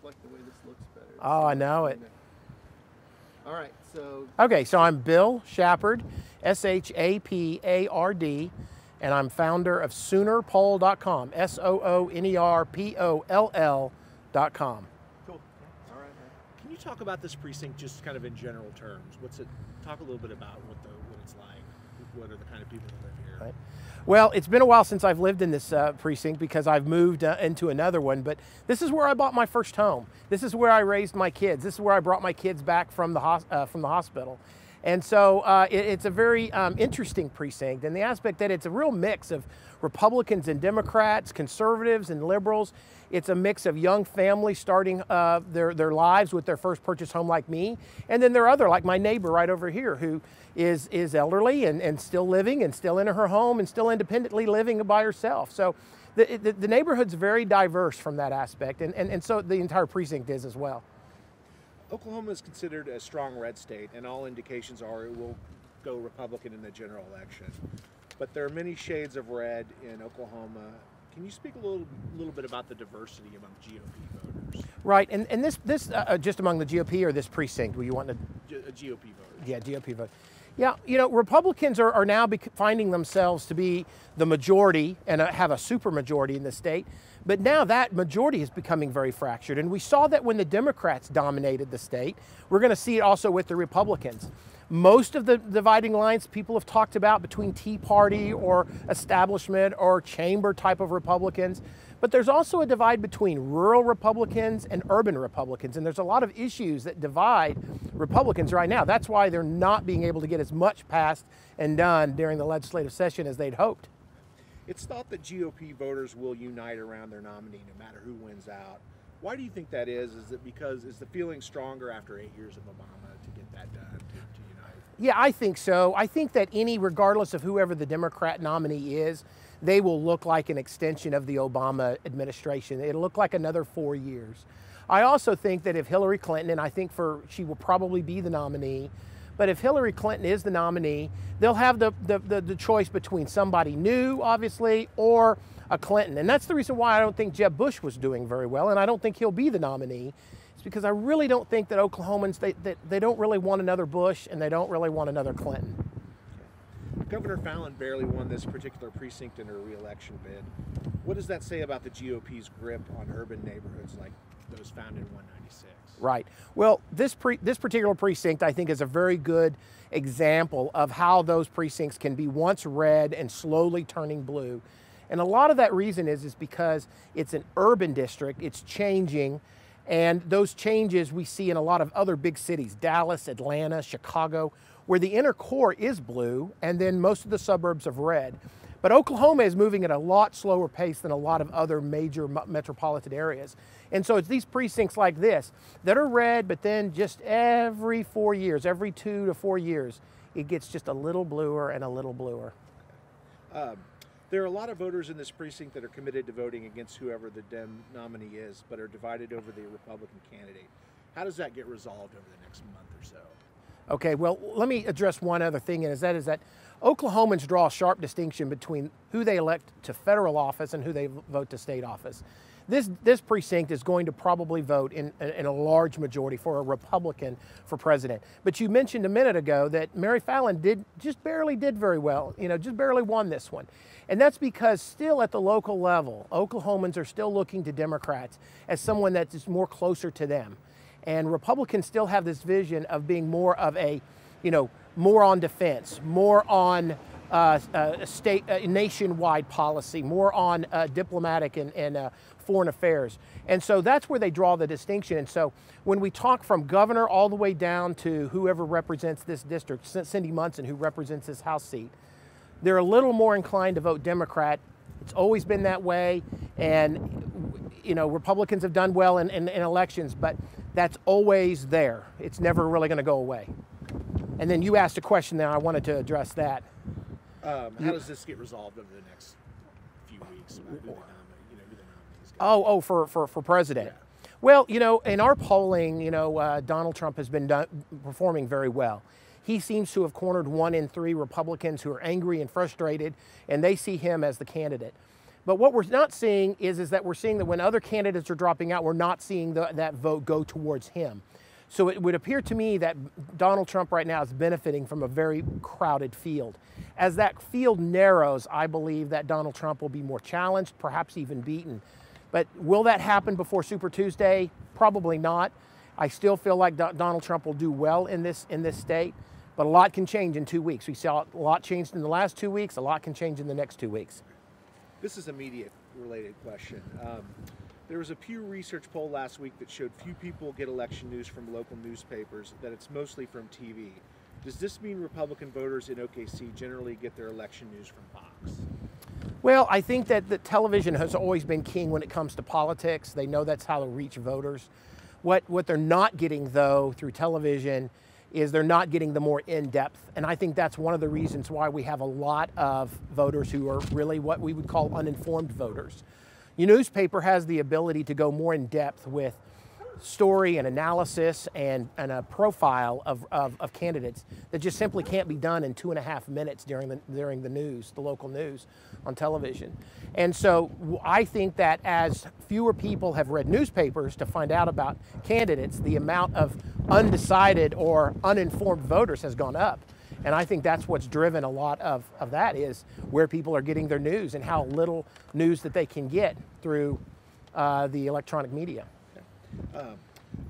like the way this looks better. Oh, I know it. All right, so. Okay, so I'm Bill Shapard, Shapard, and I'm founder of SoonerPoll.com, SoonerPoll.com. Cool. All right, man. Can you talk about this precinct just kind of in general terms? Talk a little bit about what it's like. What are the kind of people that live here? Right. Well, it's been a while since I've lived in this precinct because I've moved into another one, but this is where I bought my first home. This is where I raised my kids. This is where I brought my kids back from the hospital. And so it's a very interesting precinct in the aspect that it's a real mix of Republicans and Democrats, conservatives and liberals. It's a mix of young families starting their lives with their first purchase home like me. And then there are other, like my neighbor right over here, who is elderly and still living and still in her home and still independently living by herself. So the neighborhood's very diverse from that aspect. And so the entire precinct is as well. Oklahoma is considered a strong red state, and all indications are it will go Republican in the general election. But there are many shades of red in Oklahoma. Can you speak a little bit about the diversity among GOP voters? Right, and this just among the GOP or this precinct? Were you wanting to? GOP voters. Yeah, GOP voters. Yeah, you know, Republicans are now finding themselves to be the majority and have a super majority in the state. But now that majority is becoming very fractured. And we saw that when the Democrats dominated the state. We're going to see it also with the Republicans. Most of the dividing lines people have talked about between Tea Party or establishment or chamber type of Republicans. But there's also a divide between rural Republicans and urban Republicans. And there's a lot of issues that divide Republicans right now. That's why they're not being able to get as much passed and done during the legislative session as they'd hoped. It's thought that GOP voters will unite around their nominee no matter who wins out. Why do you think that is? Is it because is the feeling stronger after 8 years of Obama to get that done, to unite? Yeah, I think so. I think that regardless of whoever the Democrat nominee is, they will look like an extension of the Obama administration. It'll look like another 4 years. I also think that if Hillary Clinton, and I think she will probably be the nominee, but if Hillary Clinton is the nominee, they'll have the choice between somebody new, obviously, or a Clinton. And that's the reason why I don't think Jeb Bush was doing very well, and I don't think he'll be the nominee. It's because I really don't think that Oklahomans, they don't really want another Bush, and they don't really want another Clinton. Governor Fallon barely won this particular precinct in her re-election bid. What does that say about the GOP's grip on urban neighborhoods like those found in 196? Right. Well, this particular precinct, I think, is a very good example of how those precincts can be once red and slowly turning blue. And a lot of that reason is because it's an urban district, it's changing, and those changes we see in a lot of other big cities, Dallas, Atlanta, Chicago, where the inner core is blue and then most of the suburbs of red. But Oklahoma is moving at a lot slower pace than a lot of other major metropolitan areas. And so it's these precincts like this that are red, but then just every 4 years, every 2 to 4 years, it gets just a little bluer and a little bluer. There are a lot of voters in this precinct that are committed to voting against whoever the Dem nominee is, but are divided over the Republican candidate. How does that get resolved over the next month or so? Okay, well, let me address one other thing, and is that Oklahomans draw a sharp distinction between who they elect to federal office and who they vote to state office. This precinct is going to probably vote in a large majority for a Republican for president. But you mentioned a minute ago that Mary Fallon just barely did very well, just barely won this one. And that's because still at the local level, Oklahomans are still looking to Democrats as someone that is more closer to them. And Republicans still have this vision of being more of a, more on defense, more on nationwide policy, more on diplomatic and foreign affairs. And so that's where they draw the distinction. And so when we talk from governor all the way down to whoever represents this district, Cindy Munson, who represents this House seat, they're a little more inclined to vote Democrat. It's always been that way. And, Republicans have done well in elections, but that's always there. It's never really going to go away. And then you asked a question there. I wanted to address that. How does this get resolved over the next few weeks? About who the nominees for president. Yeah. Well, in our polling, Donald Trump has been performing very well. He seems to have cornered 1 in 3 Republicans who are angry and frustrated, and they see him as the candidate. But what we're not seeing is that we're seeing that when other candidates are dropping out, we're not seeing that vote go towards him. So it would appear to me that Donald Trump right now is benefiting from a very crowded field. As that field narrows, I believe that Donald Trump will be more challenged, perhaps even beaten. But will that happen before Super Tuesday? Probably not. I still feel like Donald Trump will do well in this state, but a lot can change in 2 weeks. We saw a lot changed in the last 2 weeks, a lot can change in the next 2 weeks. This is a media-related question. There was a Pew Research poll last week that showed few people get election news from local newspapers, that it's mostly from TV. Does this mean Republican voters in OKC generally get their election news from Fox? Well, I think that the television has always been king when it comes to politics. They know that's how to reach voters. What they're not getting, though, through television is they're not getting the more in-depth. And I think that's one of the reasons why we have a lot of voters who are really what we would call uninformed voters. Your newspaper has the ability to go more in depth with story and analysis and a profile of candidates that just simply can't be done in 2.5 minutes during the news, the local news on television. And so I think that as fewer people have read newspapers to find out about candidates, the amount of undecided or uninformed voters has gone up. And I think that's what's driven a lot of that, is where people are getting their news and how little news that they can get through the electronic media.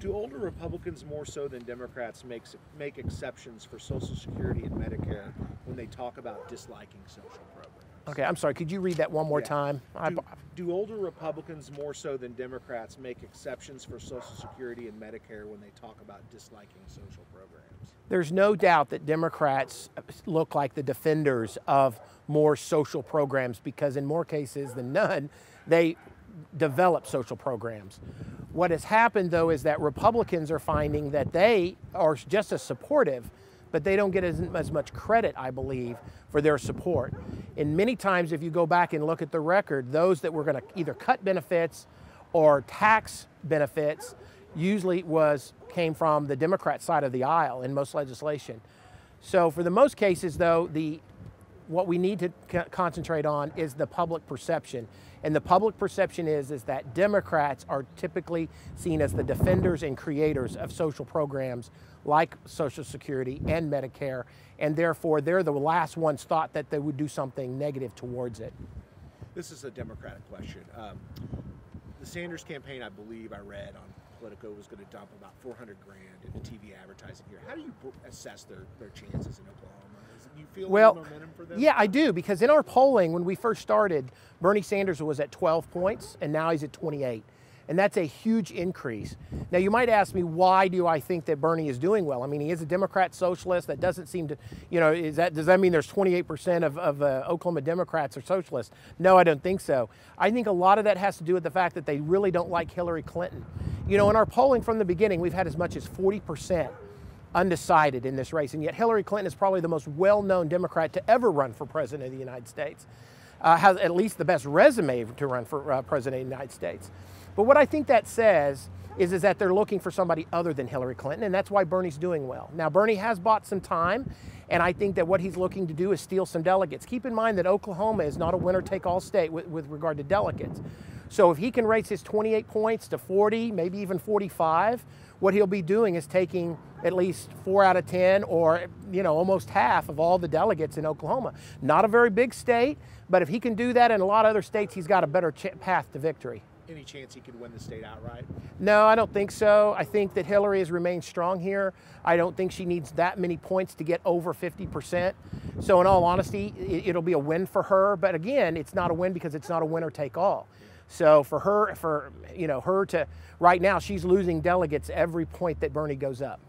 Do older Republicans more so than Democrats make exceptions for Social Security and Medicare when they talk about disliking social programs? Okay, I'm sorry, could you read that one more time? Do older Republicans more so than Democrats make exceptions for Social Security and Medicare when they talk about disliking social programs? There's no doubt that Democrats look like the defenders of more social programs because in more cases than none, they develop social programs. What has happened, though, is that Republicans are finding that they are just as supportive, but they don't get as much credit, I believe, for their support. And many times, if you go back and look at the record, those that were going to either cut benefits or tax benefits usually came from the Democrat side of the aisle in most legislation. So for the most cases, though, what we need to concentrate on is the public perception. And the public perception is that Democrats are typically seen as the defenders and creators of social programs like Social Security and Medicare, and therefore they're the last ones thought that they would do something negative towards it. This is a Democratic question. The Sanders campaign, I believe I read on Politico, was going to dump about $400,000 into TV advertising here. How do you assess their chances in Oklahoma? Do you feel any momentum for them? Yeah, I do, because in our polling, when we first started, Bernie Sanders was at 12 points, and now he's at 28. And that's a huge increase. Now, you might ask me, why do I think that Bernie is doing well? I mean, he is a Democrat socialist. That doesn't seem to, does that mean there's 28% of Oklahoma Democrats are socialists? No, I don't think so. I think a lot of that has to do with the fact that they really don't like Hillary Clinton. In our polling from the beginning, we've had as much as 40% undecided in this race, and yet Hillary Clinton is probably the most well-known Democrat to ever run for president of the United States. Has at least the best resume to run for president of the United States. But what I think that says is that they're looking for somebody other than Hillary Clinton, and that's why Bernie's doing well. Now, Bernie has bought some time, and I think that what he's looking to do is steal some delegates. Keep in mind that Oklahoma is not a winner-take-all state with regard to delegates. So if he can raise his 28 points to 40, maybe even 45, what he'll be doing is taking at least 4 out of 10 or, almost half of all the delegates in Oklahoma. Not a very big state, but if he can do that in a lot of other states, he's got a better path to victory. Any chance he could win the state outright? No, I don't think so. I think that Hillary has remained strong here. I don't think she needs that many points to get over 50%. So in all honesty, it'll be a win for her. But again, it's not a win because it's not a winner take all. So for her to right now, she's losing delegates every point that Bernie goes up.